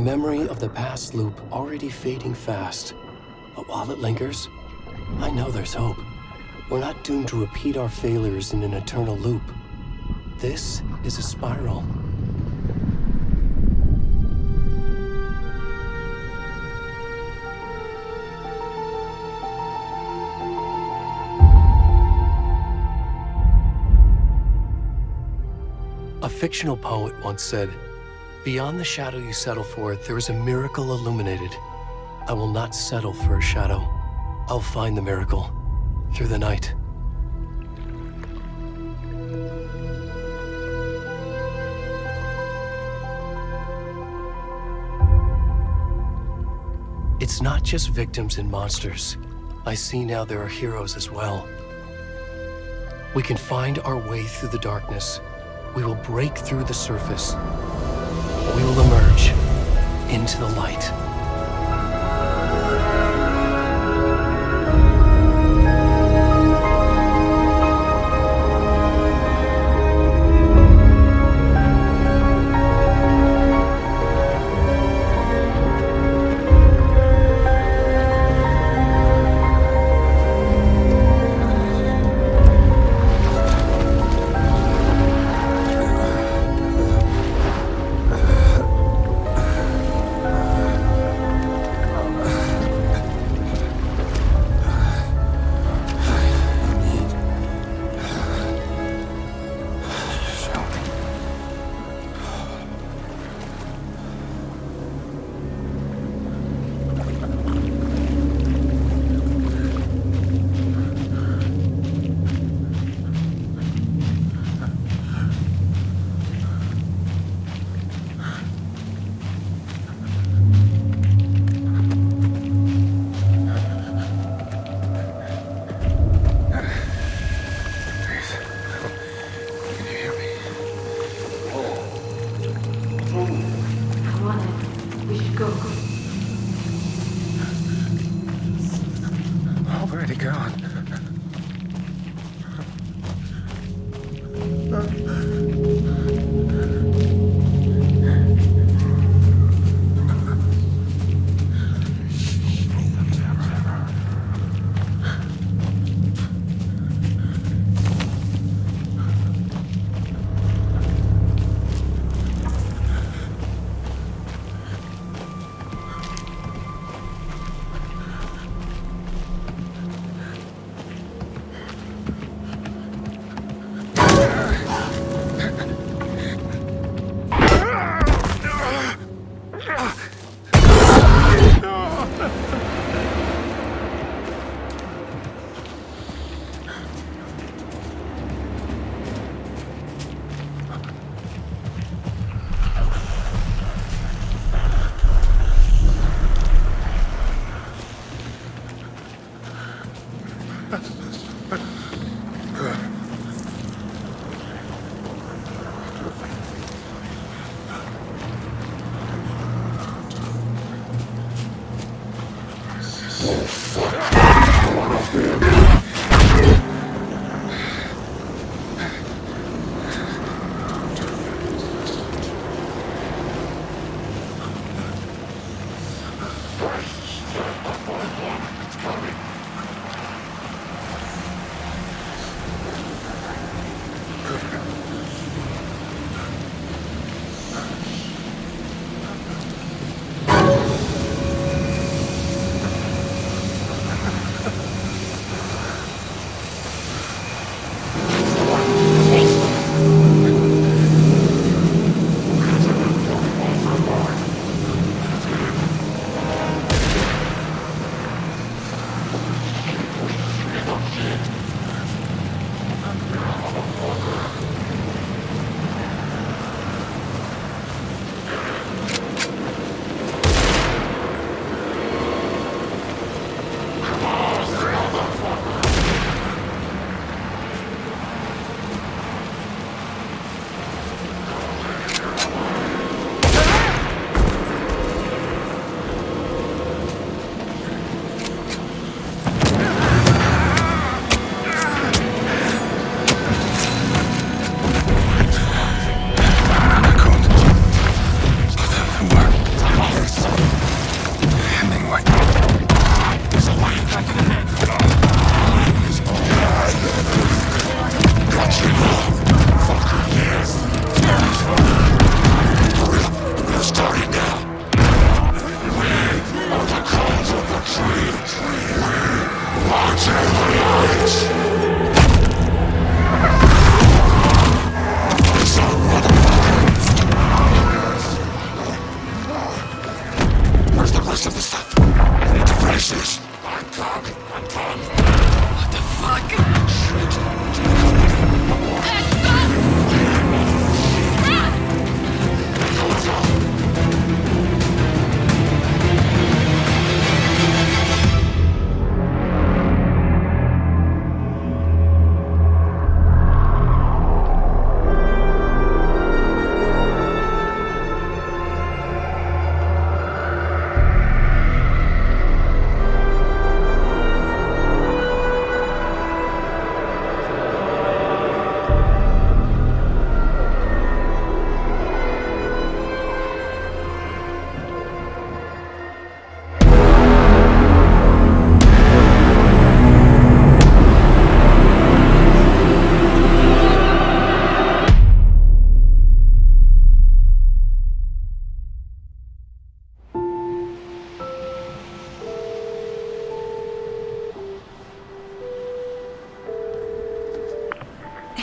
memory of the past loop already fading fast. But while it lingers, I know there's hope. We're not doomed to repeat our failures in an eternal loop. This is a spiral. A fictional poet once said, "Beyond the shadow you settle for, there is a miracle illuminated. I will not settle for a shadow. I'll find the miracle through the night." It's not just victims and monsters. I see now there are heroes as well. We can find our way through the darkness. We will break through the surface. We will emerge into the light.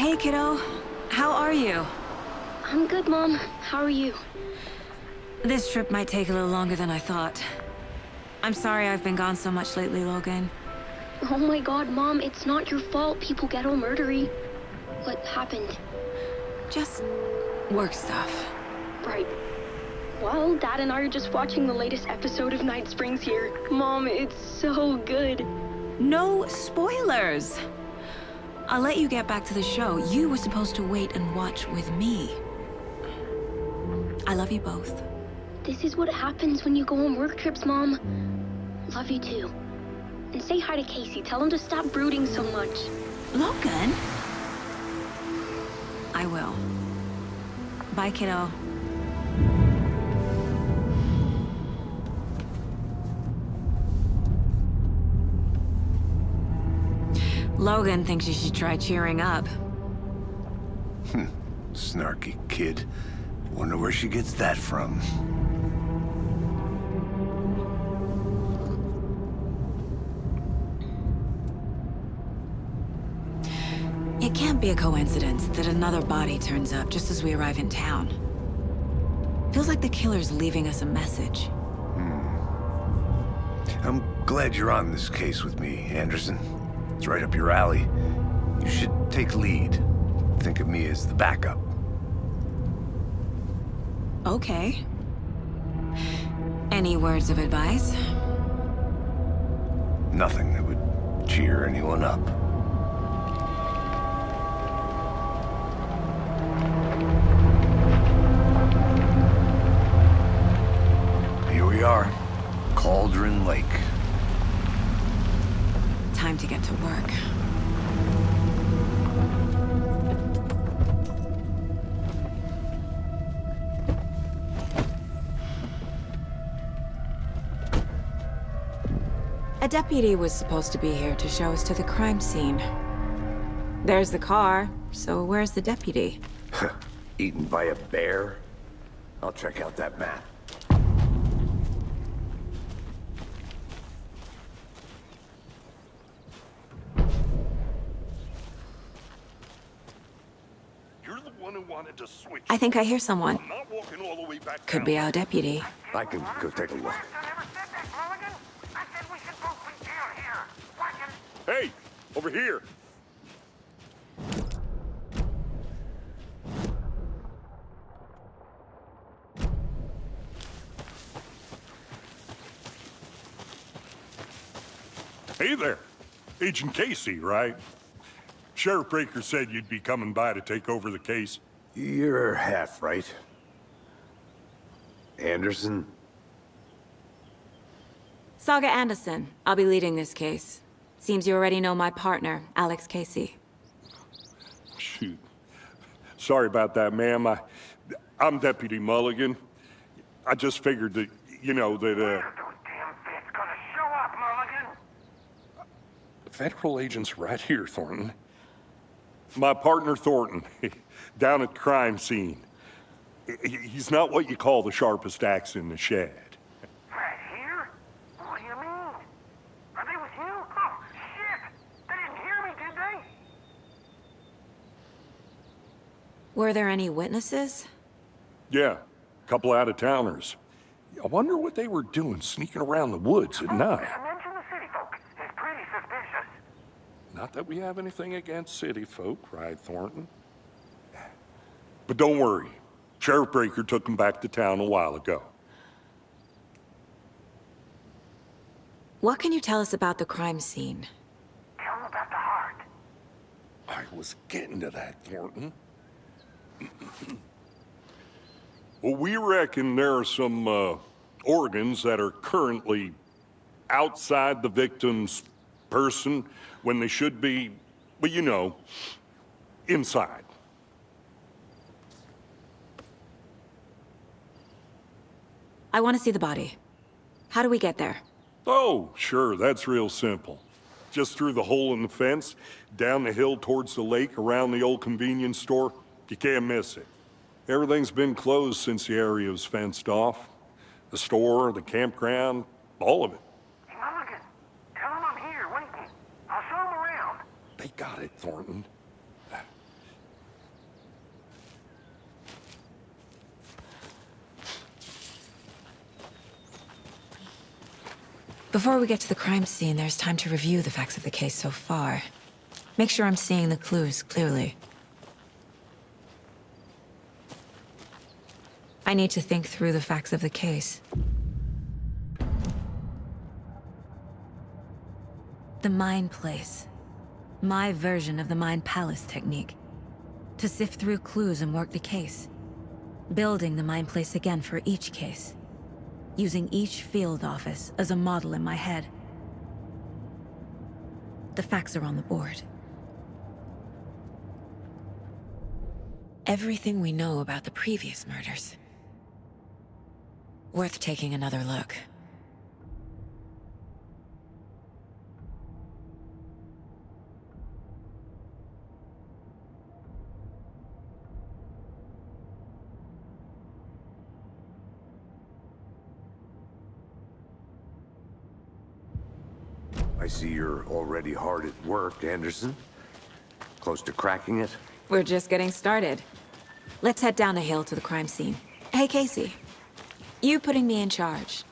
Hey, kiddo. How are you? I'm good, Mom. How are you? This trip might take a little longer than I thought. I'm sorry I've been gone so much lately, Logan. Oh my god, Mom, it's not your fault people get all murdery. What happened? Just work stuff. Right. Well, Dad and I are just watching the latest episode of Night Springs here. Mom, it's so good. No spoilers! I'll let you get back to the show. You were supposed to wait and watch with me. I love you both. This is what happens when you go on work trips, Mom. Love you too. And say hi to Casey. Tell him to stop brooding so much. Logan? I will. Bye, kiddo. Logan thinks you should try cheering up. Snarky kid. Wonder where she gets that from. It can't be a coincidence that another body turns up just as we arrive in town. Feels like the killer's leaving us a message. I'm glad you're on this case with me, Anderson. It's right up your alley. You should take lead. Think of me as the backup. Okay. Any words of advice? Nothing that would cheer anyone up. Here we are. Cauldron Lake. Time to get to work. A deputy was supposed to be here to show us to the crime scene. There's the car, so where's the deputy? Eaten by a bear? I'll check out that map. You're the one who wanted to switch. I think I hear someone. I'm not walking all the way back Could down. be our deputy. I can go take a look. Hey, over here. Hey there. Agent Casey, right? Sheriff Breaker said you'd be coming by to take over the case. You're half right. Anderson? Saga Anderson. I'll be leading this case. Seems you already know my partner, Alex Casey. Shoot. Sorry about that, ma'am. I'm Deputy Mulligan. I just figured that, you know, that, Those damn fits gonna show up, Mulligan. federal agent's right here, Thornton. My partner, Thornton, down at the crime scene. He's not what you call the sharpest axe in the shed. Right here? What do you mean? Are they with you? Oh, shit! They didn't hear me, did they? Were there any witnesses? Yeah, a couple out-of-towners. I wonder what they were doing sneaking around the woods at night. Mention the city folk. It's pretty suspicious. Not that we have anything against city folk, cried Thornton. But don't worry. Sheriff Breaker took them back to town a while ago. What can you tell us about the crime scene? Tell them about the heart. I was getting to that, Thornton. Well, we reckon there are some organs that are currently outside the victim's person when they should be, well, you know, inside. I want to see the body. How do we get there? Oh, sure, that's real simple. Just through the hole in the fence, down the hill towards the lake, around the old convenience store. You can't miss it. Everything's been closed since the area was fenced off. The store, the campground, all of it. Hey, Mulligan, tell them I'm here waiting. I'll show them around. They got it, Thornton. Before we get to the crime scene, there's time to review the facts of the case so far. Make sure I'm seeing the clues clearly. I need to think through the facts of the case. The Mind Place. My version of the Mind Palace technique. To sift through clues and work the case. Building the Mind Place again for each case. Using each field office as a model in my head. The facts are on the board. Everything we know about the previous murders. Worth taking another look. I see you're already hard at work, Anderson. Close to cracking it? We're just getting started. Let's head down the hill to the crime scene. Hey, Casey. You putting me in charge.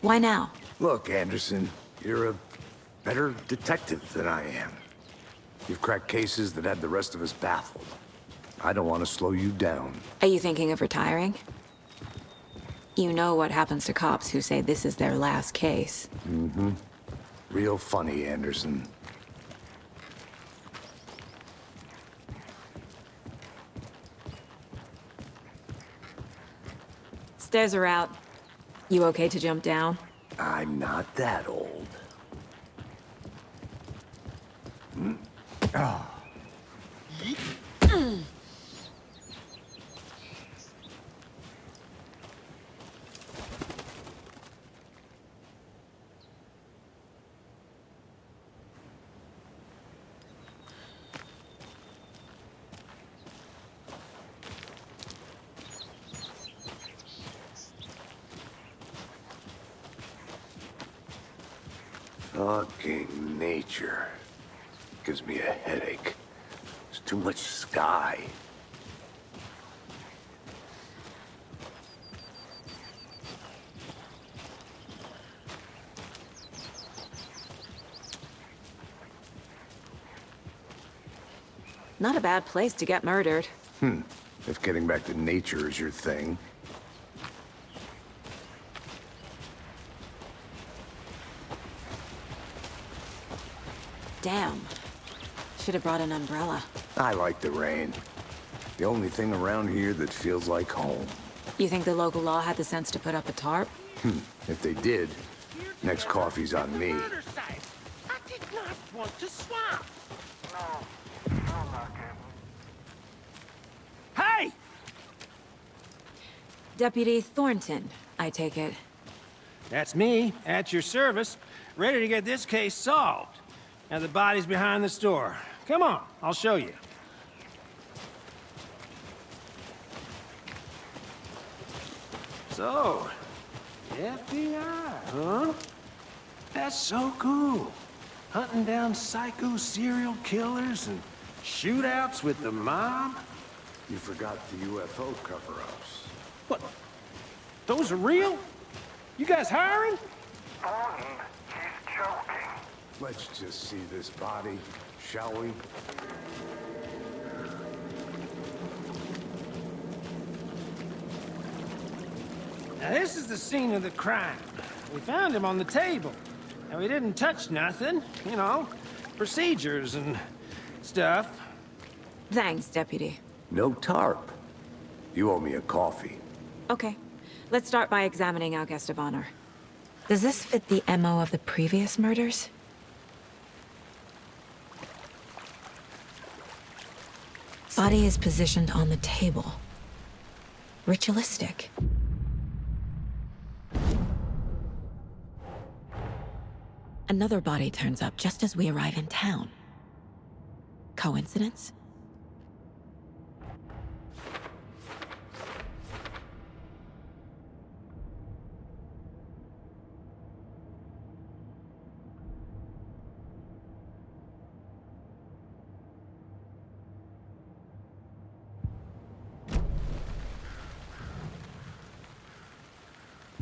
Why now? Look, Anderson, you're a better detective than I am. You've cracked cases that had the rest of us baffled. I don't want to slow you down. Are you thinking of retiring? You know what happens to cops who say this is their last case. Mm-hmm. Real funny, Anderson. Stairs are out. You okay to jump down? I'm not that old. Oh. Fucking nature. Gives me a headache. There's too much sky. Not a bad place to get murdered. If getting back to nature is your thing. Damn. Should have brought an umbrella. I like the rain. The only thing around here that feels like home. You think the local law had the sense to put up a tarp? If they did, next coffee's on me. Murder site. I did not want to swap. No, I'm not getting. Hey! Deputy Thornton, I take it. That's me, at your service, ready to get this case solved. Now the body's behind the store. Come on, I'll show you. So, FBI, huh? That's so cool. Hunting down psycho serial killers and shootouts with the mob. You forgot the UFO cover-ups. What? Those are real? You guys hiring? Thornton, he's joking. Let's just see this body, shall we? Now this is the scene of the crime. We found him on the table. And we didn't touch nothing, you know, procedures and stuff. Thanks, Deputy. No tarp. You owe me a coffee. Okay. Let's start by examining our guest of honor. Does this fit the MO of the previous murders? Body is positioned on the table. Ritualistic. Another body turns up just as we arrive in town. Coincidence?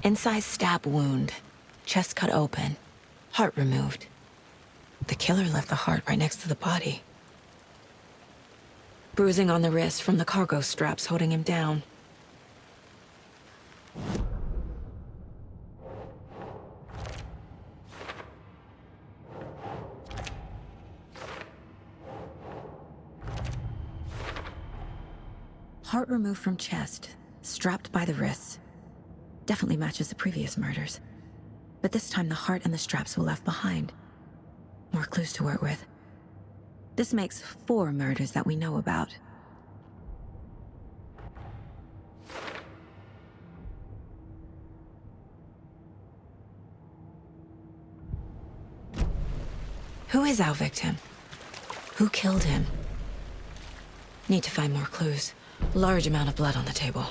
Incised stab wound, chest cut open, Heart removed. The killer left the heart right next to the body. Bruising on the wrist from the cargo straps holding him down. Heart removed from chest, strapped by the wrists. Definitely matches the previous murders. But this time the heart and the straps were left behind. More clues to work with. This makes 4 murders that we know about. Who is our victim? Who killed him? Need to find more clues. Large amount of blood on the table.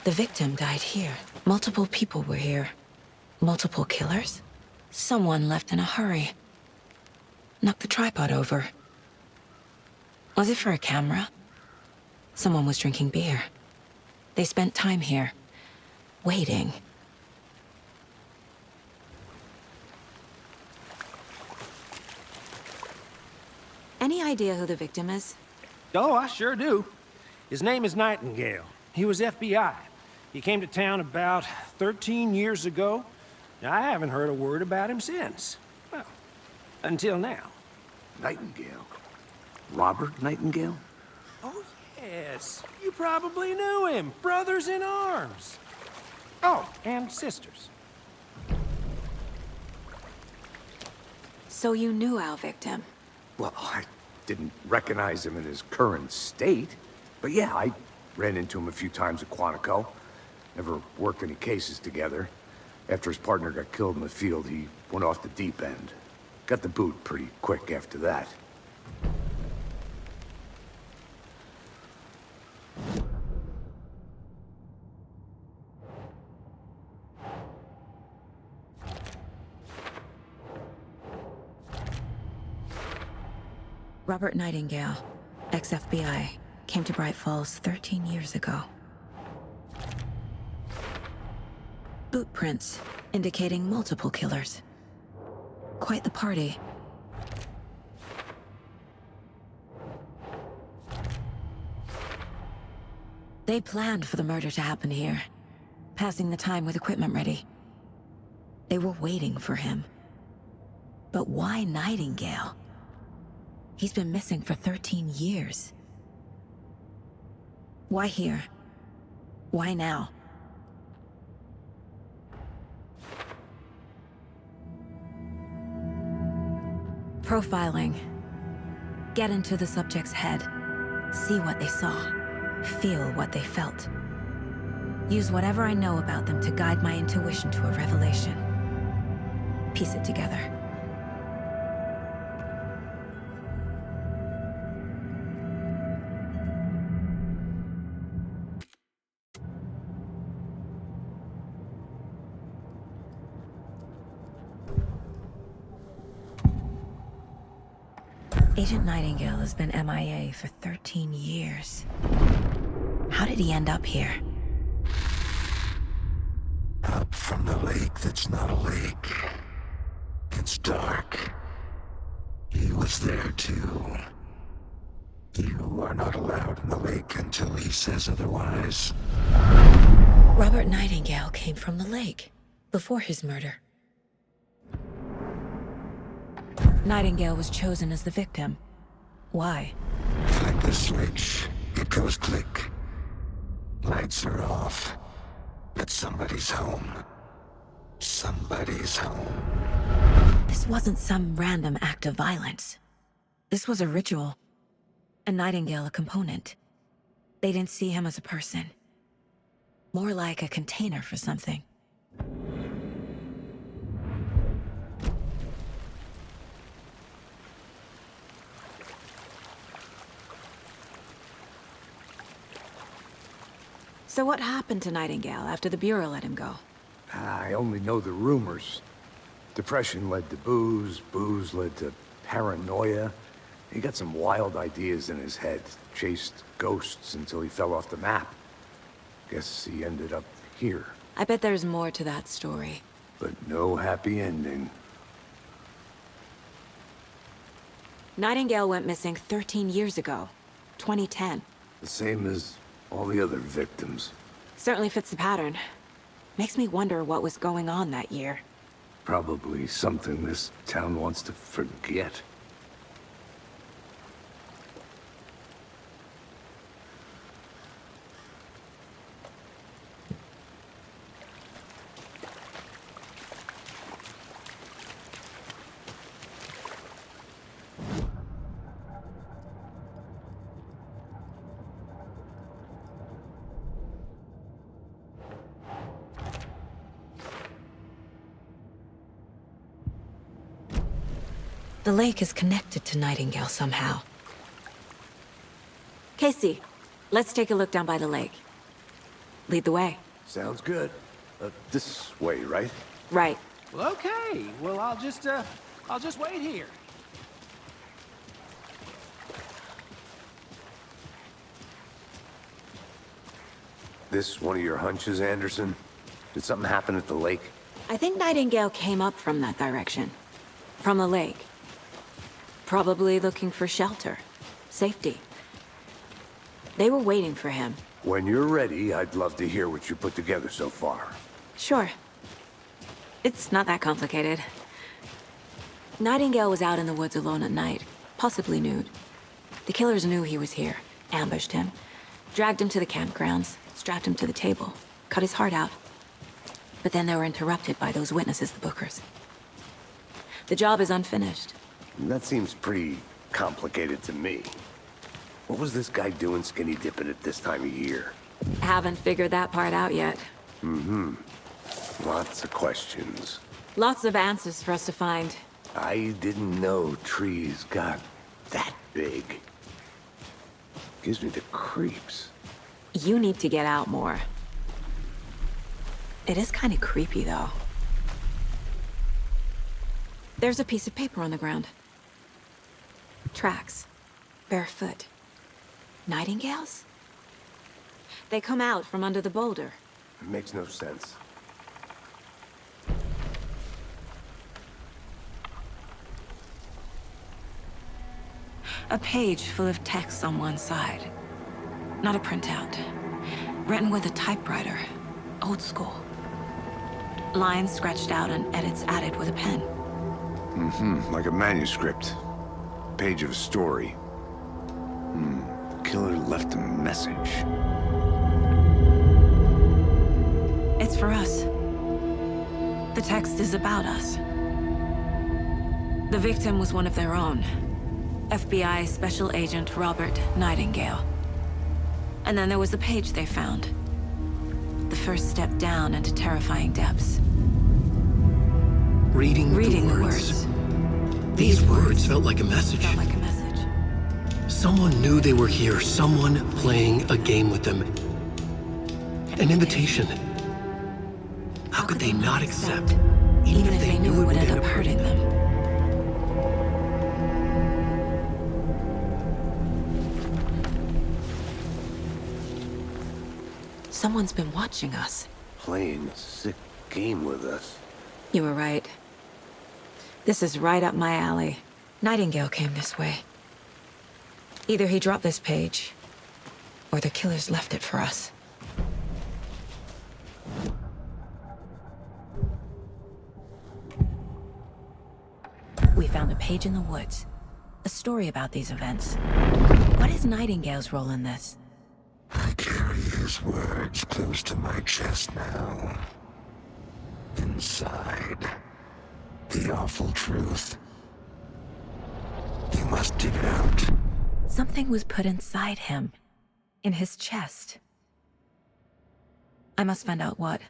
The victim died here. Multiple people were here. Multiple killers? Someone left in a hurry. Knocked the tripod over. Was it for a camera? Someone was drinking beer. They spent time here, waiting. Any idea who the victim is? Oh, I sure do. His name is Nightingale. He was FBI. He came to town about 13 years ago. I haven't heard a word about him since. Well, until now. Nightingale? Robert Nightingale? Oh, yes. You probably knew him. Brothers in arms. Oh, and sisters. So you knew our victim? Well, I didn't recognize him in his current state. But yeah, I ran into him a few times at Quantico. Never worked any cases together. After his partner got killed in the field, he went off the deep end. Got the boot pretty quick after that. Robert Nightingale, ex-FBI, came to Bright Falls 13 years ago. Boot prints indicating multiple killers. Quite the party. They planned for the murder to happen here, passing the time with equipment ready. They were waiting for him. But why Nightingale? He's been missing for 13 years. Why here? Why now? Profiling. Get into the subject's head. See what they saw. Feel what they felt. Use whatever I know about them to guide my intuition to a revelation. Piece it together. Agent Nightingale has been MIA for 13 years. How did he end up here? Up from the lake that's not a lake. It's dark. He was there too. You are not allowed in the lake until he says otherwise. Robert Nightingale came from the lake, before his murder. Nightingale was chosen as the victim. Why? Like the switch, it goes click. Lights are off. But somebody's home. Somebody's home. This wasn't some random act of violence. This was a ritual. And Nightingale a component. They didn't see him as a person. More like a container for something. So what happened to Nightingale after the Bureau let him go? I only know the rumors. Depression led to booze, booze led to paranoia. He got some wild ideas in his head, chased ghosts until he fell off the map. Guess he ended up here. I bet there's more to that story. but no happy ending. Nightingale went missing 13 years ago, 2010. The same as all the other victims. Certainly fits the pattern. Makes me wonder what was going on that year. Probably something this town wants to forget. The lake is connected to Nightingale somehow. Casey, let's take a look down by the lake. Lead the way. Sounds good. This way, right? Right. Well, okay. Well, I'll just wait here. This one of your hunches, Anderson? Did something happen at the lake? I think Nightingale came up from that direction. From the lake. Probably looking for shelter. Safety. They were waiting for him. When you're ready, I'd love to hear what you put together so far. Sure. It's not that complicated. Nightingale was out in the woods alone at night, possibly nude. The killers knew he was here, ambushed him, dragged him to the campgrounds, strapped him to the table, cut his heart out. But then they were interrupted by those witnesses, the Bookers. The job is unfinished. That seems pretty complicated to me. What was this guy doing skinny dipping at this time of year? Haven't figured that part out yet. Lots of questions. Lots of answers for us to find. I didn't know trees got that big. Gives me the creeps. You need to get out more. It is kind of creepy, though. There's a piece of paper on the ground. Tracks. Barefoot. Nightingales? They come out from under the boulder. It makes no sense. A page full of text on one side. Not a printout. Written with a typewriter. Old school. Lines scratched out and edits added with a pen. Like a manuscript. Page of a story. The killer left a message. It's for us. The text is about us. The victim was one of their own. FBI Special Agent Robert Nightingale. And then there was the page they found. The first step down into terrifying depths. Reading Reading the words. These words felt like a message. Felt like a message. Someone knew they were here, someone playing a game with them. An invitation. How could they not accept, even if they knew it would end up hurting them? Someone's been watching us. Playing a sick game with us. You were right. This is right up my alley. Nightingale came this way. Either he dropped this page, or the killers left it for us. We found a page in the woods. A story about these events. What is Nightingale's role in this? I carry his words close to my chest now. Inside, the awful truth. You must dig it out. Something was put inside him. In his chest. I must find out what.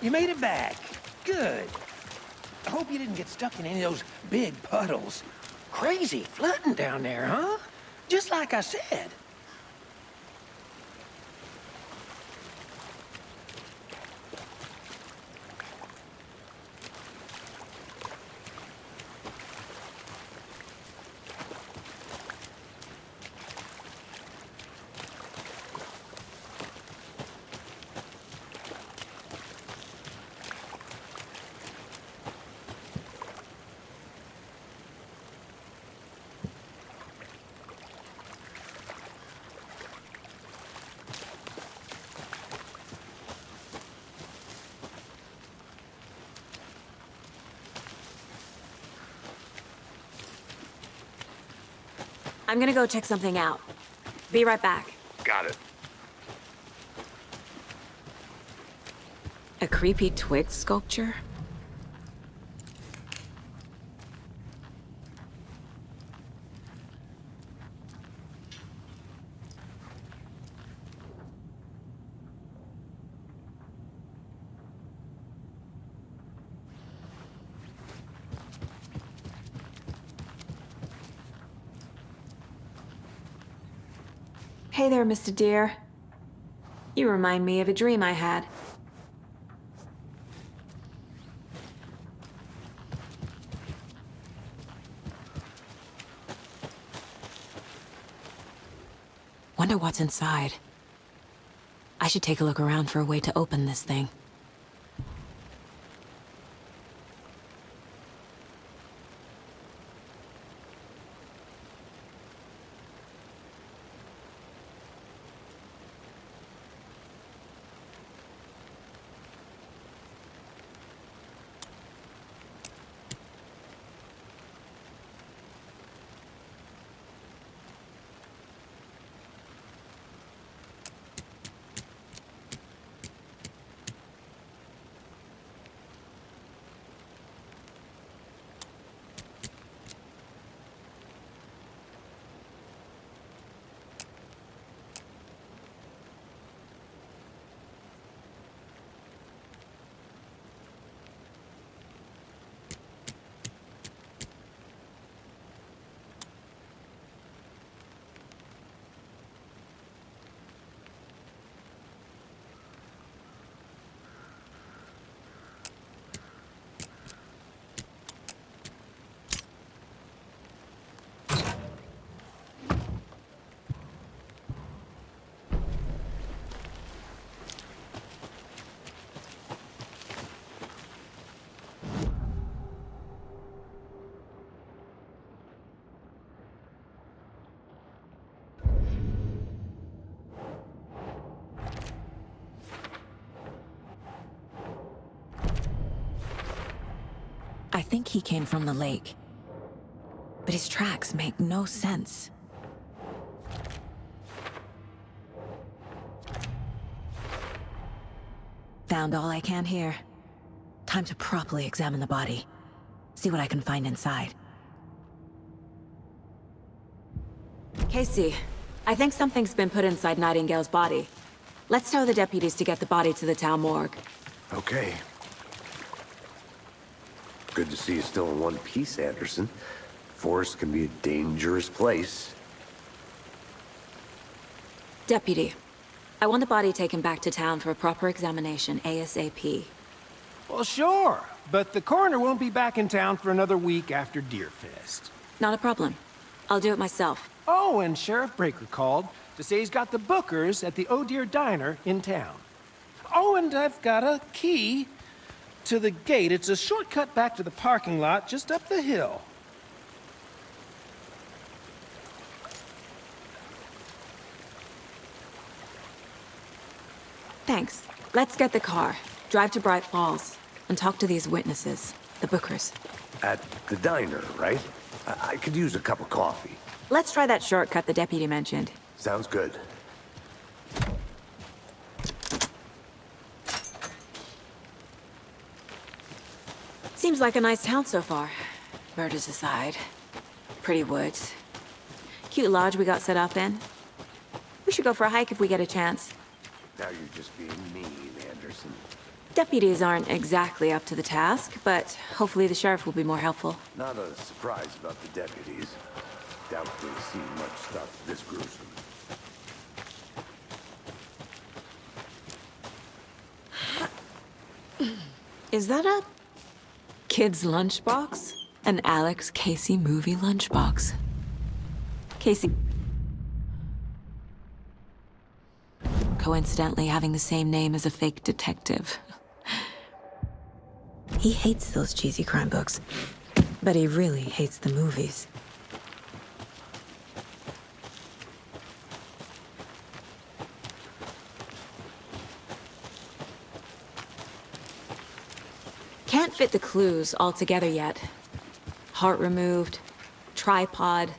You made it back. Good. I hope you didn't get stuck in any of those big puddles. Crazy flooding down there, huh? Just like I said. I'm gonna go check something out. Be right back. Got it. A creepy twig sculpture? Hey there, Mr. Deer. You remind me of a dream I had. Wonder what's inside. I should take a look around for a way to open this thing. I think he came from the lake. But his tracks make no sense. Found all I can here. Time to properly examine the body. See what I can find inside. Casey, I think something's been put inside Nightingale's body. Let's tell the deputies to get the body to the town morgue. Okay. Good to see you still in one piece, Anderson. Forest can be a dangerous place. Deputy, I want the body taken back to town for a proper examination ASAP. Well, sure. But the coroner won't be back in town for another week after Deerfest. Not a problem. I'll do it myself. Oh, and Sheriff Breaker called to say he's got the Bookers at the Oh Deer Diner in town. Oh, and I've got a key to the gate. It's a shortcut back to the parking lot just up the hill. Thanks. Let's get the car, drive to Bright Falls, and talk to these witnesses, the Bookers. At the diner, right? I could use a cup of coffee. Let's try that shortcut the deputy mentioned. Sounds good. Seems like a nice town so far. Murders aside. Pretty woods. Cute lodge we got set up in. We should go for a hike if we get a chance. Now you're just being mean, Anderson. Deputies aren't exactly up to the task, but hopefully the sheriff will be more helpful. Not a surprise about the deputies. Doubt they've seen much stuff this gruesome. Is that a kid's lunchbox? An Alex Casey movie lunchbox. Casey... coincidentally having the same name as a fake detective. He hates those cheesy crime books, but he really hates the movies. Can't fit the clues all together yet. Heart removed, tripod,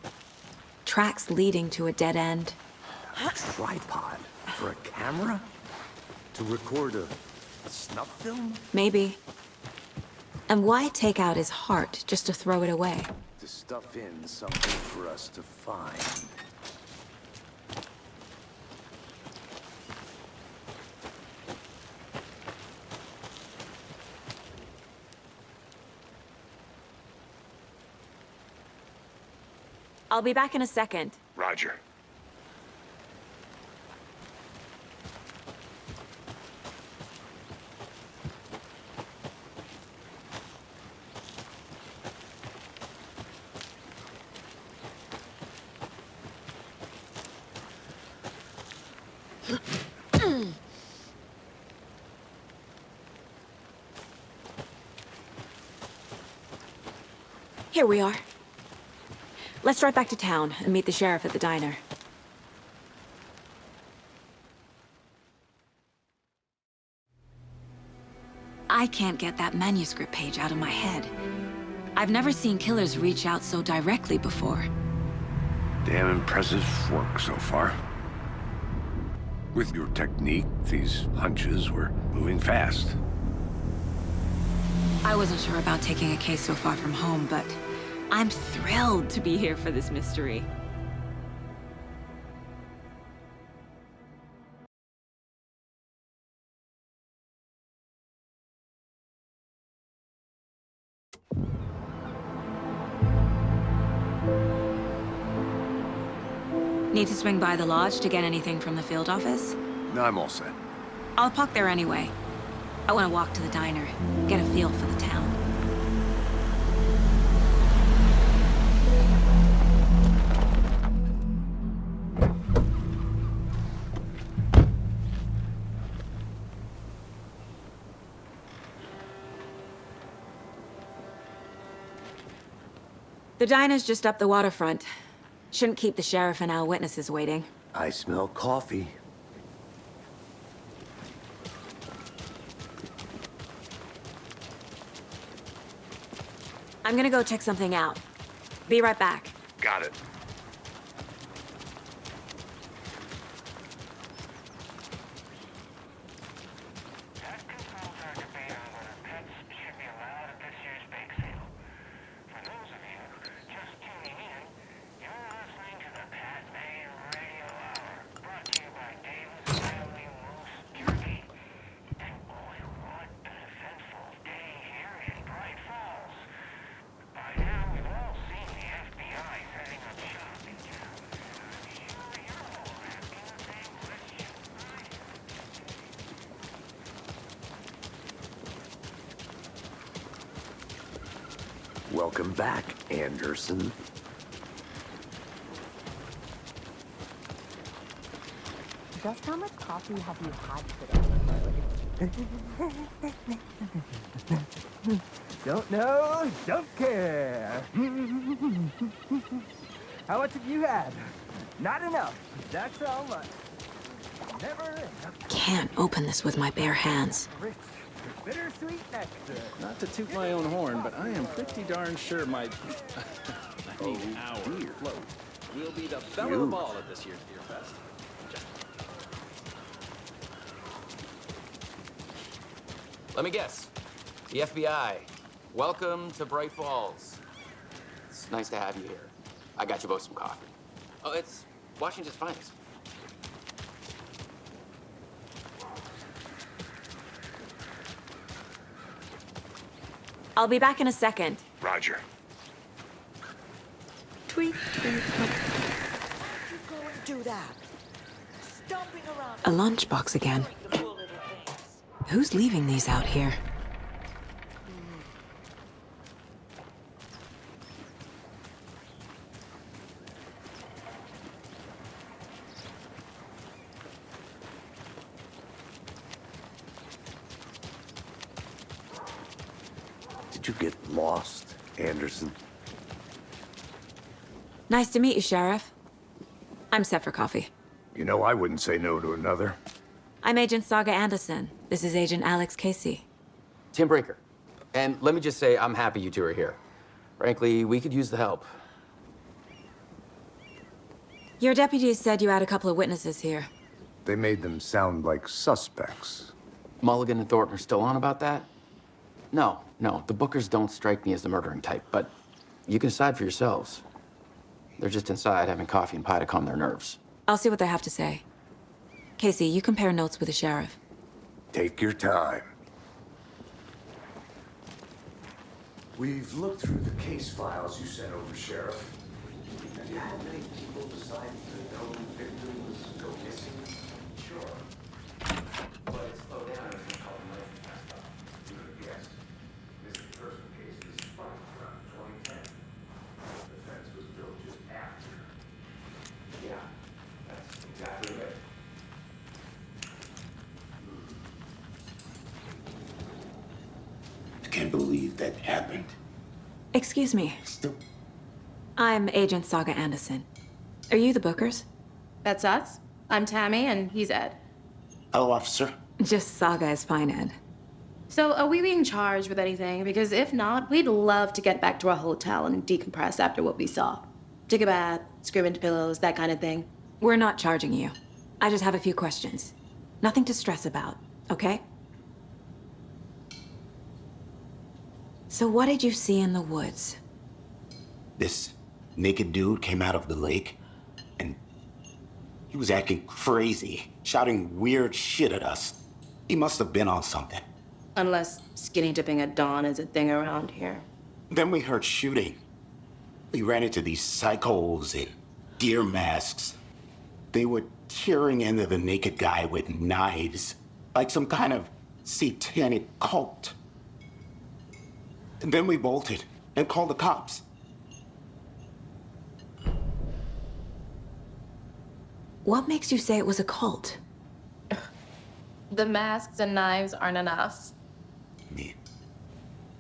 tracks leading to a dead end. A tripod? For a camera? To record a snuff film? Maybe. And why take out his heart just to throw it away? To stuff in something for us to find. I'll be back in a second. Roger. Here we are. Let's drive back to town and meet the sheriff at the diner. I can't get that manuscript page out of my head. I've never seen killers reach out so directly before. Damn impressive work so far. With your technique, these hunches were moving fast. I wasn't sure about taking a case so far from home, but I'm thrilled to be here for this mystery. Need to swing by the lodge to get anything from the field office? No, I'm all set. I'll park there anyway. I want to walk to the diner, get a feel for the town. The diner's just up the waterfront. Shouldn't keep the sheriff and our witnesses waiting. I smell coffee. I'm gonna go check something out. Be right back. Got it. That concludes our debate on whether pets should be allowed at this year's bake sale. For those of you just tuning in, you're listening to the Pat May Radio Hour, brought to you by Davis Family Moose Jerky. And boy, what an eventful day here in Bright Falls. By now, we've all seen the FBI setting up shop in town. I'm sure you're all asking the same question I am. Welcome back, Anderson. Just how much coffee have you had today? Don't know, don't care. How much have you had? Not enough. That's how much. Never enough. Can't open this with my bare hands. Rich, bittersweet nectar. Not to toot my own horn, but I am pretty darn sure my... I mean, our float will be the belle of all at this year's Beer Fest. Let me guess. The FBI. Welcome to Bright Falls. It's nice to have you here. I got you both some coffee. Oh, it's Washington's finest. I'll be back in a second. Roger. Tweet, tweet, tweet. You go and do that. Stomping around. A lunchbox again. Who's leaving these out here? Did you get lost, Anderson? Nice to meet you, Sheriff. I'm set for coffee. You know, I wouldn't say no to another. I'm Agent Saga Anderson. This is Agent Alex Casey. Tim Breaker. And let me just say, I'm happy you two are here. Frankly, we could use the help. Your deputies said you had a couple of witnesses here. They made them sound like suspects. Mulligan and Thornton are still on about that? No, the Bookers don't strike me as the murdering type, but you can decide for yourselves. They're just inside having coffee and pie to calm their nerves. I'll see what they have to say. Casey, you compare notes with the sheriff. Take your time. We've looked through the case files you sent over, Sheriff. Have you had many people besides the known victims go missing? Sure. But it's slowed down as the couple months passed up. You would have guessed. Missing person cases spiked around 2010. The fence was built just after. Yeah, that's exactly it. I can't believe that happened. Excuse me. Still, I'm Agent Saga Anderson. Are you the Bookers? That's us. I'm Tammy, and he's Ed. hello, officer. Just Saga is fine, Ed. So, are we being charged with anything? Because if not, we'd love to get back to our hotel and decompress after what we saw. Take a bath, scream into pillows, that kind of thing. We're not charging you. I just have a few questions. Nothing to stress about, okay? So what did you see in the woods? This naked dude came out of the lake, and he was acting crazy, shouting weird shit at us. He must have been on something. Unless skinny dipping at dawn is a thing around here. Then we heard shooting. We ran into these psychos in deer masks. They were tearing into the naked guy with knives, like some kind of satanic cult. And then we bolted and called the cops. What makes you say it was a cult? The masks and knives aren't enough.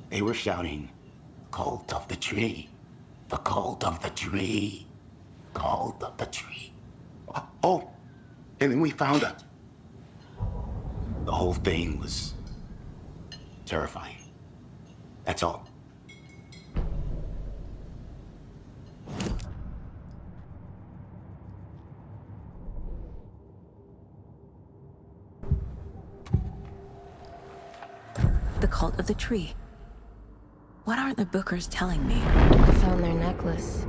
They were shouting, "Cult of the tree, the cult of the tree, cult of the tree." Oh, and then we found out. The whole thing was terrifying. That's all. The cult of the tree. What aren't the Bookers telling me? I found their necklace.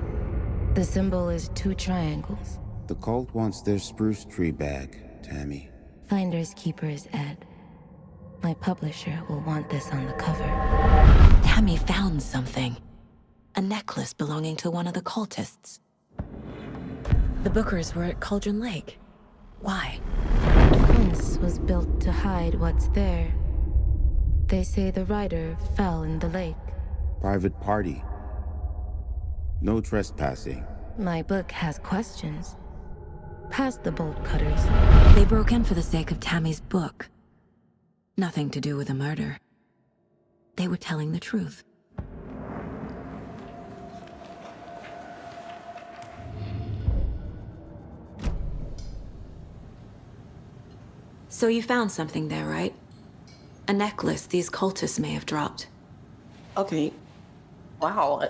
The symbol is 2 triangles. The cult wants their spruce tree back, Tammy. Finders keepers, Ed. My publisher will want this on the cover. Tammy found something. A necklace belonging to one of the cultists. The Bookers were at Cauldron Lake. Why? The fence was built to hide what's there. They say the rider fell in the lake. Private party. No trespassing. My book has questions. Past the bolt cutters. They broke in for the sake of Tammy's book. Nothing to do with the murder. They were telling the truth. So you found something there, right? A necklace these cultists may have dropped. Okay. Wow.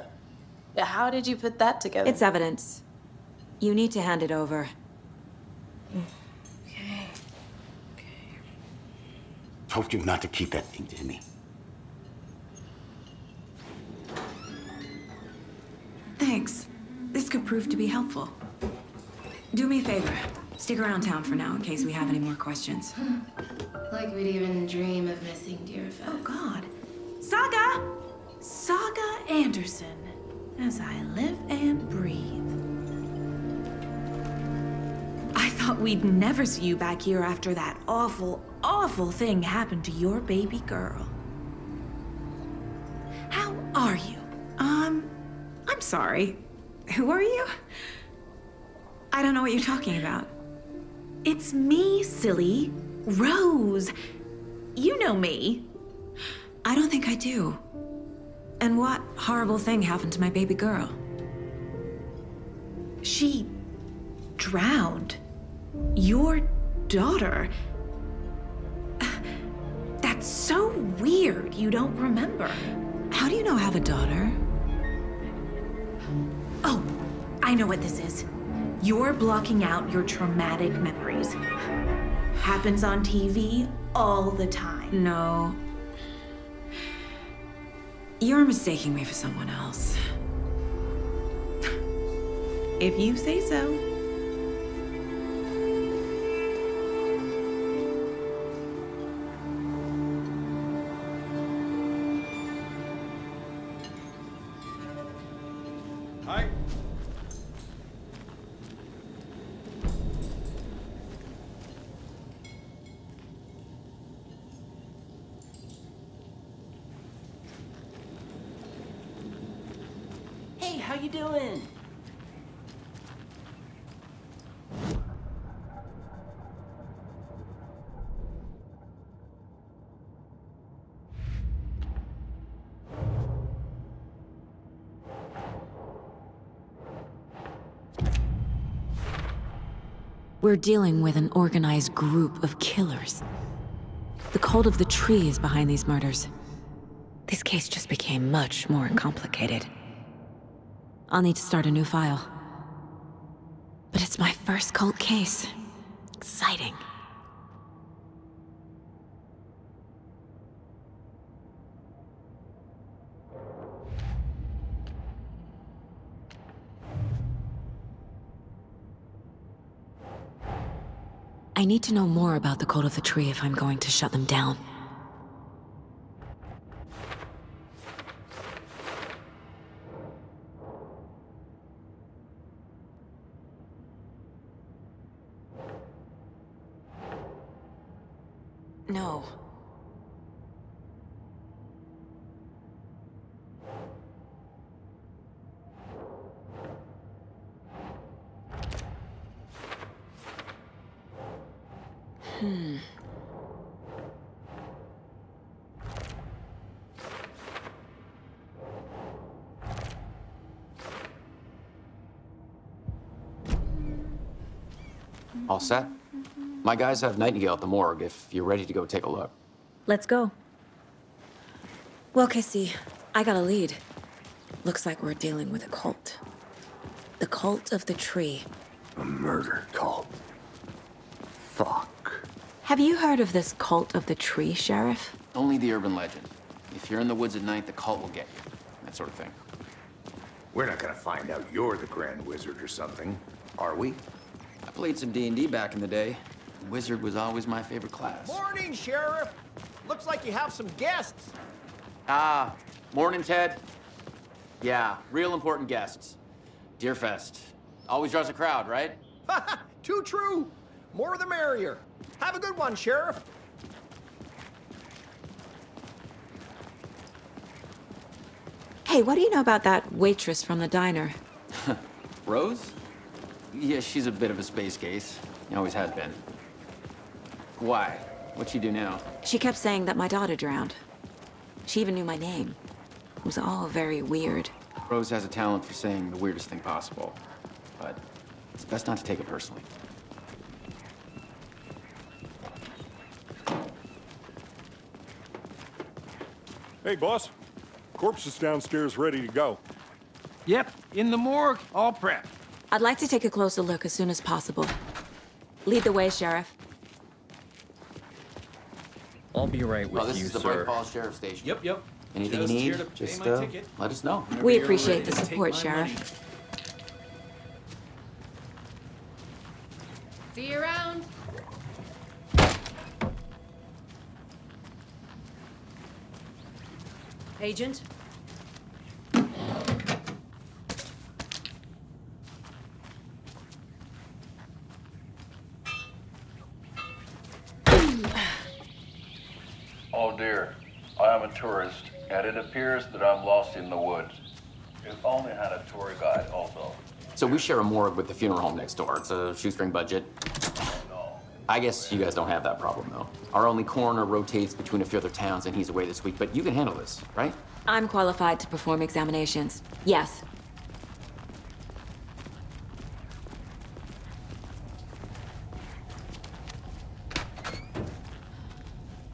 How did you put that together? It's evidence. You need to hand it over. Okay. Told you not to keep that thing to me. Thanks. This could prove to be helpful. Do me a favor. Stick around town for now in case we have any more questions. Like we'd even dream of missing Deerfield. Oh, God. Saga! Saga Anderson, as I live and breathe. I thought we'd never see you back here after that awful, awful thing happened to your baby girl. How are you? I'm sorry. Who are you? I don't know what you're talking about. It's me, silly. Rose. You know me. I don't think I do. And what horrible thing happened to my baby girl? She drowned. Your daughter. That's so weird you don't remember. How do you know I have a daughter? Oh, I know what this is. You're blocking out your traumatic memories. Happens on TV all the time. No. You're mistaking me for someone else. If you say so. Hi. Hey, how you doing? We're dealing with an organized group of killers. The cult of the tree is behind these murders. This case just became much more complicated. I'll need to start a new file. But it's my first cult case. Exciting. I need to know more about the Cult of the Tree if I'm going to shut them down. No. All set? My guys have Nightingale at the morgue if you're ready to go take a look. Let's go. Well, Casey, I got a lead. Looks like we're dealing with a cult. The Cult of the Tree. A murder cult. Fuck. Have you heard of this Cult of the Tree, Sheriff? Only the urban legend. If you're in the woods at night, the cult will get you. That sort of thing. We're not gonna find out you're the Grand Wizard or something, are we? I played some D&D back in the day. Wizard was always my favorite class. Morning, Sheriff. Looks like you have some guests. Ah, morning, Ted. Yeah, real important guests. Deerfest. Always draws a crowd, right? Too true. More the merrier. Have a good one, Sheriff. Hey, what do you know about that waitress from the diner? Rose? Yeah, she's a bit of a space case. Always has been. Why? What'd she do now? She kept saying that my daughter drowned. She even knew my name. It was all very weird. Rose has a talent for saying the weirdest thing possible. But it's best not to take it personally. Hey, boss. Corpse is downstairs ready to go. Yep, in the morgue, all prepped. I'd like to take a closer look as soon as possible. Lead the way, Sheriff. I'll be right with this you, is the sir. Bright Falls Sheriff Station. Yep. Anything Just you here need, to pay just my ticket. let us know. We appreciate the support, Sheriff. See you around. Agent, Oh dear, I am a tourist, and it appears that I'm lost in the woods. If only had a tour guide also. So we share a morgue with the funeral home next door. It's a shoestring budget. I guess you guys don't have that problem, though. Our only coroner rotates between a few other towns, and he's away this week, but you can handle this, right? I'm qualified to perform examinations. Yes.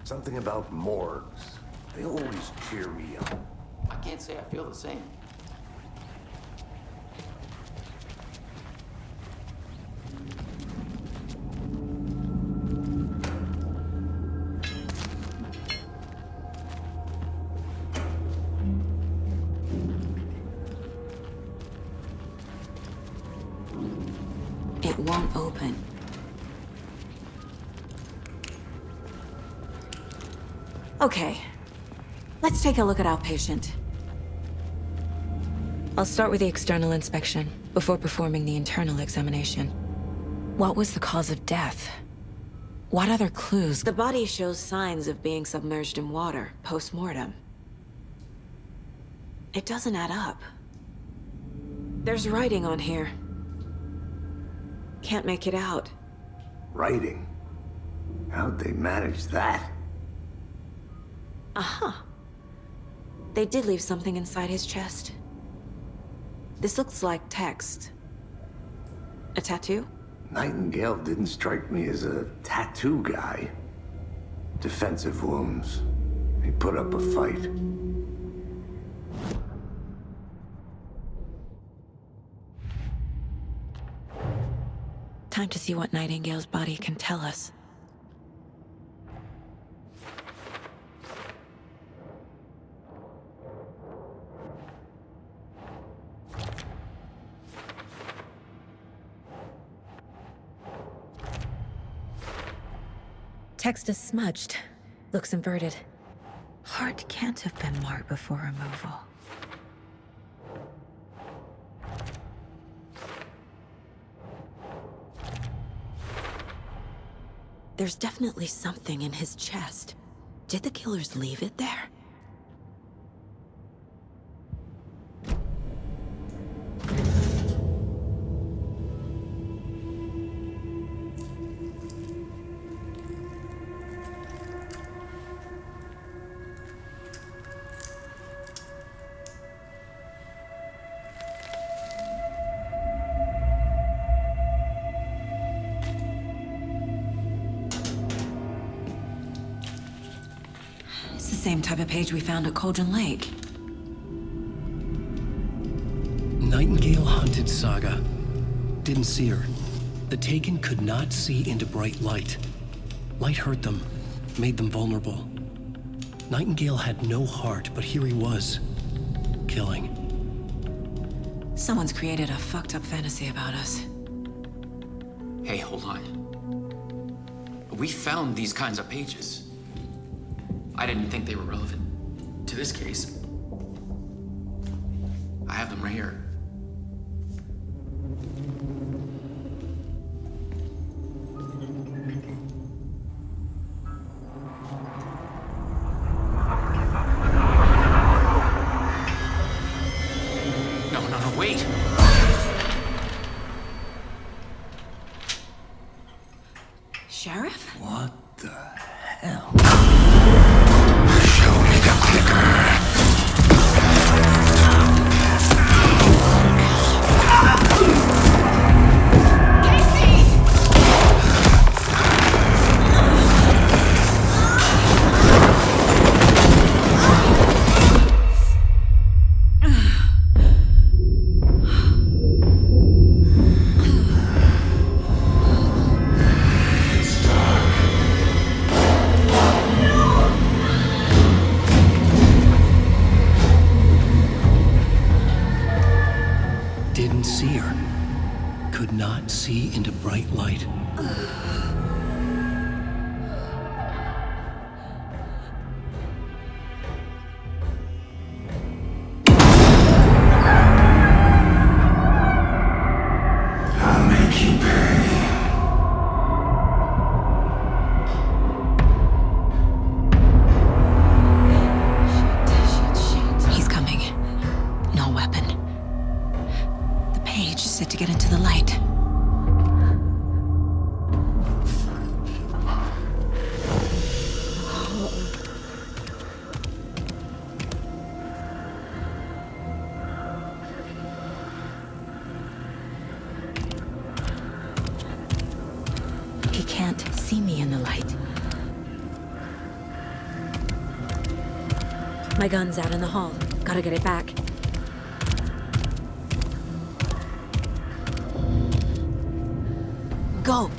Something about morgues. They always cheer me up. I can't say I feel the same. It won't open. Okay, let's take a look at our patient. I'll start with the external inspection before performing the internal examination. What was the cause of death? What other clues? The body shows signs of being submerged in water post-mortem. It doesn't add up. There's writing on here. Can't make it out. Writing? How'd they manage that? Uh-huh. They did leave something inside his chest. This looks like text. A tattoo? Nightingale didn't strike me as a tattoo guy. Defensive wounds. He put up a fight. Time to see what Nightingale's body can tell us. Text is smudged. Looks inverted. Heart can't have been marked before removal. There's definitely something in his chest. Did the killers leave it there? Same type of page we found at Cauldron Lake. Nightingale hunted Saga. Didn't see her. The Taken could not see into bright light. Light hurt them, made them vulnerable. Nightingale had no heart, but here he was, killing. Someone's created a fucked up fantasy about us. Hey, hold on. We found these kinds of pages. I didn't think they were relevant to this case. I have them right here. No, wait! Sheriff? What the hell? Show me the clicker. Didn't see her. Could not see into bright light. I'll make you pay. see me in the light. My gun's out in the hall. Gotta get it back. Go!